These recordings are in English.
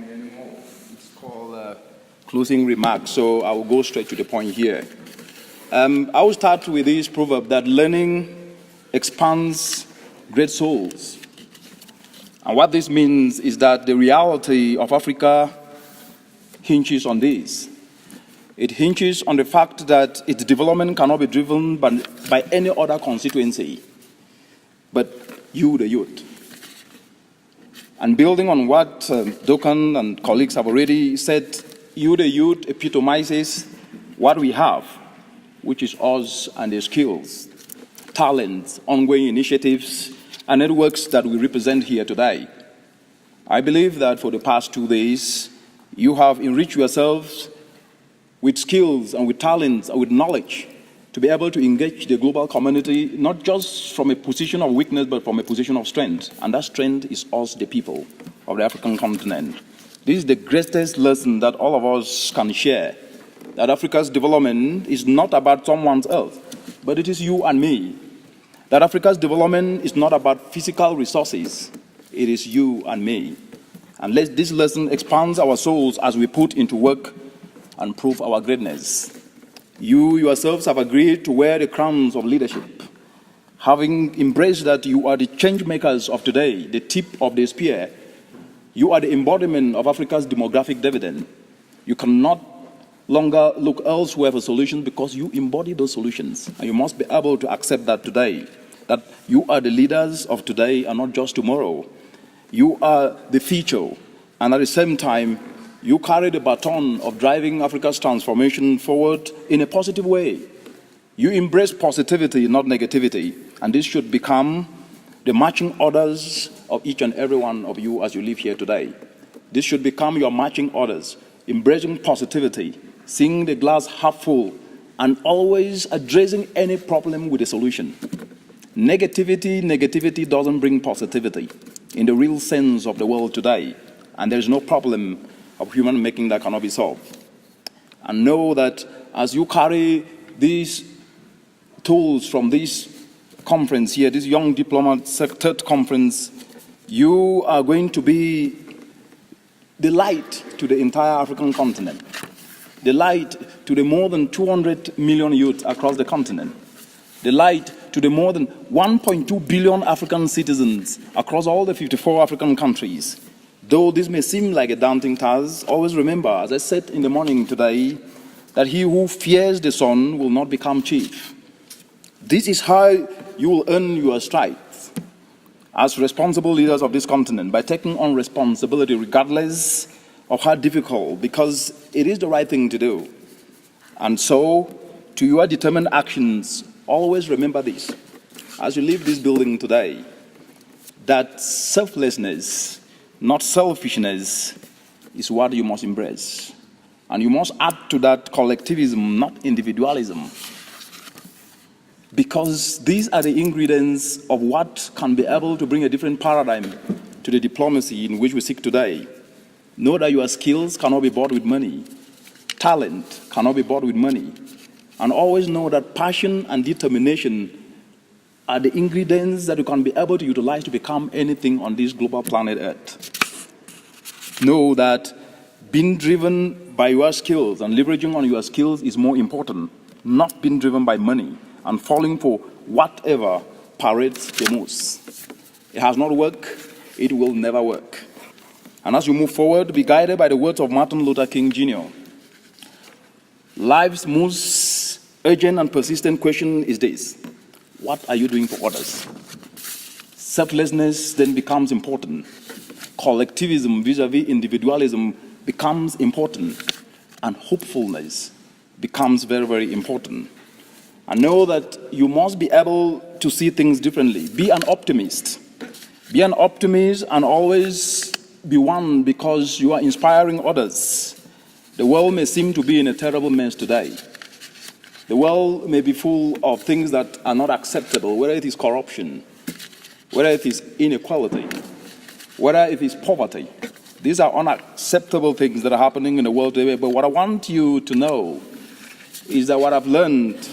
ceremony anymore. It's called closing remarks, so I will go straight to the point here. I will start with this proverb that learning expands great souls. And what this means is that the reality of Africa hinges on this. It hinges on the fact that its development cannot be driven by any other constituency, but you, the youth. And building on what Dokan and colleagues have already said, you, the youth, epitomizes what we have, which is us and the skills, talents, ongoing initiatives, and networks that we represent here today. I believe that for the past 2 days, you have enriched yourselves with skills and with talents and with knowledge to be able to engage the global community, not just from a position of weakness, but from a position of strength. And that strength is us, the people of the African continent. This is the greatest lesson that all of us can share, that Africa's development is not about someone else, but it is you and me. That Africa's development is not about physical resources, it is you and me. And let this lesson expand our souls as we put into work and prove our greatness. You yourselves have agreed to wear the crowns of leadership, having embraced that you are the changemakers of today, the tip of the spear. You are the embodiment of Africa's demographic dividend. You cannot longer look elsewhere for solutions because you embody those solutions. And you must be able to accept that today, that you are the leaders of today and not just tomorrow. You are the future, and at the same time, you carry the baton of driving Africa's transformation forward in a positive way. You embrace positivity, not negativity, and this should become the marching orders of each and every one of you as you live here today. This should become your marching orders, embracing positivity, seeing the glass half full, and always addressing any problem with a solution. Negativity doesn't bring positivity in the real sense of the word today, and there's no problem of human making that cannot be solved. And know that as you carry these tools from this conference here, this Young Diplomats third conference, you are going to be the light to the entire African continent, the light to the more than 200 million youth across the continent, the light to the more than 1.2 billion African citizens across all the 54 African countries. Though this may seem like a daunting task, always remember, as I said in the morning today, that he who fears the sun will not become chief. This is how you will earn your stripes as responsible leaders of this continent, by taking on responsibility regardless of how difficult, because it is the right thing to do. And so, to your determined actions, always remember this, as you leave this building today, that selflessness, not selfishness, is what you must embrace. And you must add to that collectivism, not individualism. Because these are the ingredients of what can be able to bring a different paradigm to the diplomacy in which we seek today. Know that your skills cannot be bought with money. Talent cannot be bought with money. And always know that passion and determination are the ingredients that you can be able to utilize to become anything on this global planet Earth. Know that being driven by your skills and leveraging on your skills is more important, not being driven by money and falling for whatever parades the most. It has not worked, it will never work. And as you move forward, be guided by the words of Martin Luther King Jr. Life's most urgent and persistent question is this: what are you doing for others? Selflessness then becomes important. Collectivism vis-a-vis individualism becomes important. And hopefulness becomes very, very important. And know that you must be able to see things differently. Be an optimist. Be an optimist and always be one, because you are inspiring others. The world may seem to be in a terrible mess today. The world may be full of things that are not acceptable, whether it is corruption, whether it is inequality, whether it is poverty. These are unacceptable things that are happening in the world today. But what I want you to know is that what I've learned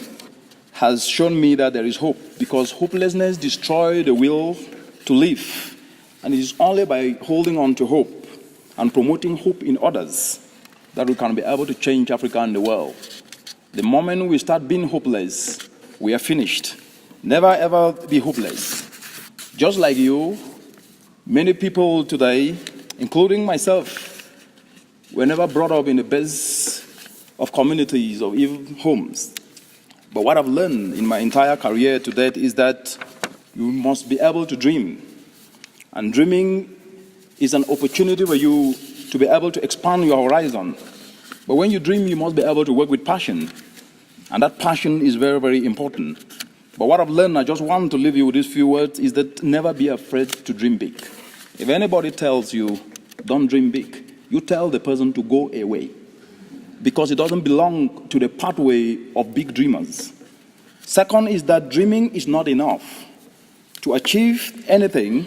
has shown me that there is hope, because hopelessness destroys the will to live. And it is only by holding on to hope and promoting hope in others that we can be able to change Africa and the world. The moment we start being hopeless, we are finished. Never ever be hopeless. Just like you, many people today, including myself, were never brought up in the best of communities or even homes. But what I've learned in my entire career to date is that you must be able to dream. And dreaming is an opportunity for you to be able to expand your horizon. But when you dream, you must be able to work with passion. And that passion is very, very important. But what I've learned, I just want to leave you with these few words, is that never be afraid to dream big. If anybody tells you, don't dream big, you tell the person to go away. Because it doesn't belong to the pathway of big dreamers. Second is that dreaming is not enough. To achieve anything,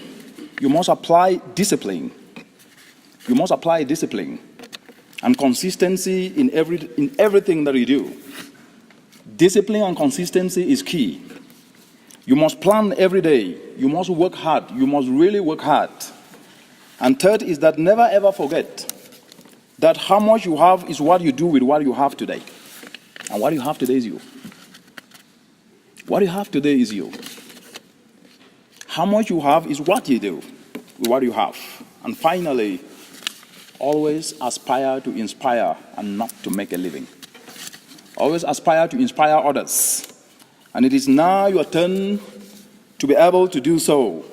you must apply discipline. You must apply discipline and consistency in everything that you do. Discipline and consistency is key. You must plan every day. You must work hard. You must really work hard. And third is that never ever forget that how much you have is what you do with what you have today. And what you have today is you. What you have today is you. How much you have is what you do with what you have. And finally, always aspire to inspire and not to make a living. Always aspire to inspire others. And it is now your turn to be able to do so.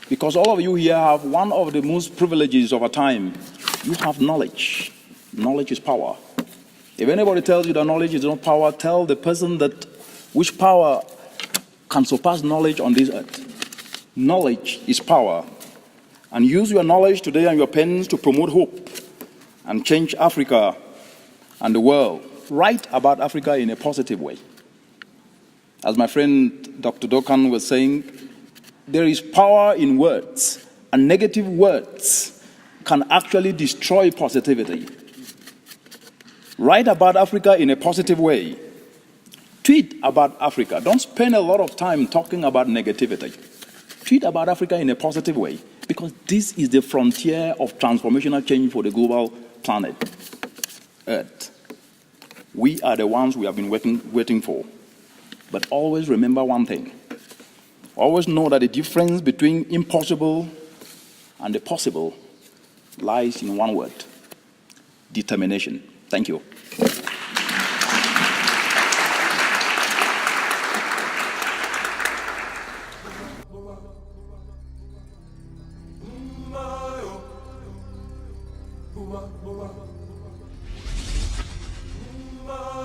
Because all of you here have one of the most privileges of our time. You have knowledge. Knowledge is power. If anybody tells you that knowledge is not power, tell the person that which power can surpass knowledge on this earth. Knowledge is power. And use your knowledge today and your pens to promote hope and change Africa and the world. Write about Africa in a positive way. As my friend Dr. Dokan was saying, there is power in words, and negative words can actually destroy positivity. Write about Africa in a positive way. Tweet about Africa. Don't spend a lot of time talking about negativity. Tweet about Africa in a positive way. Because this is the frontier of transformational change for the global planet, Earth. We are the ones we have been waiting for. But always remember one thing. Always know that the difference between impossible and the possible lies in one word: determination. Thank you. Uma